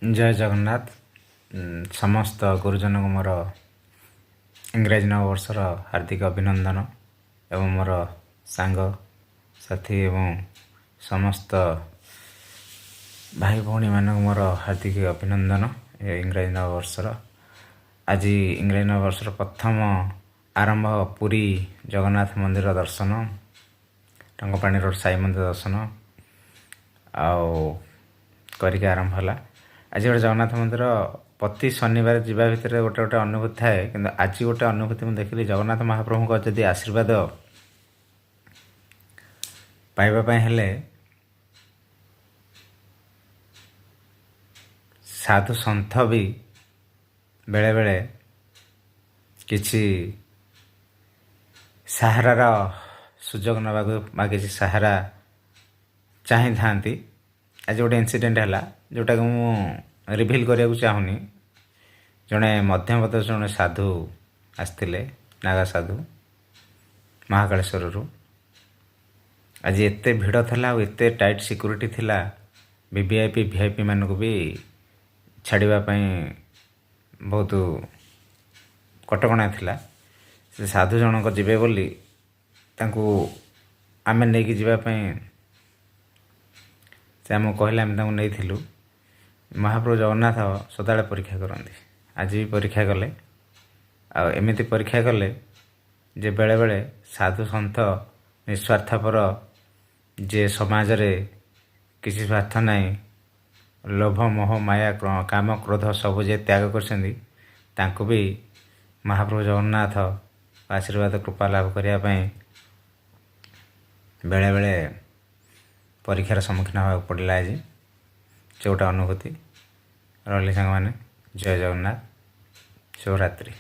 जय जगन्नाथ। समस्त गुरुजन को मोर इंग्राजी नववर्षर हार्दिक अभिनंदन एवं मोर सांग साथी एवं समस्त भाई भौणी मान मोर हार्दिक अभिनंदन इंग्राजी नववर्षर। आज इंग्राजी नववर्षर प्रथम आरंभ पुरी जगन्नाथ मंदिर दर्शन, टंगपाणी रोड साई मंदिर दर्शन आरिक आरंभ है। आज गोटे जगन्नाथ मंदिर प्रति शनिवार जावा भितर गोटे गोटे अनुभूति थाए, कि आज गोटे अनुभूति मुझे देखिली जगन्नाथ महाप्रभु को जदि आशीर्वाद पाइबापी हेले साधु सन्थ भी बेले बेले किछि सहारार सुजोग नवा मागे सहारा चाही था। आज गोटे इनसीडेंट है जोटा कि मु रिभिल करने चाहूनी। जड़े मध्य प्रदेश जड़े साधु आसते नागा साधु महाकालेश्वर। आज एते भिड़ था, एते टाइट सिक्योरिटी थिला, वीवीआईपी वीआईपी मानक भी छाड़ापी बहुत कटकणा थिला। से साधु जनक जीवे बोली आमे नहीं जावाई से आमको कहले, आम नहीं। महाप्रभु जगन्नाथ सदा परीक्षा करती। आज भी परीक्षा कले, आमती परीक्षा कले जे बेले बेले साधु सन्थ निस्वार्थपर जे समाज रे किसी स्वार्थ नहीं, लोभ मोह माया काम क्रोध सब जे त्याग कर भी महाप्रभु जगन्नाथ आशीर्वाद कृपा लाभ करने बेले बेले परीक्षार सम्मुखीन होगा पड़ा। आज से गोटे अनुभूति रही सांग मैंने। जय जगन्नाथ, शिवरात्रि।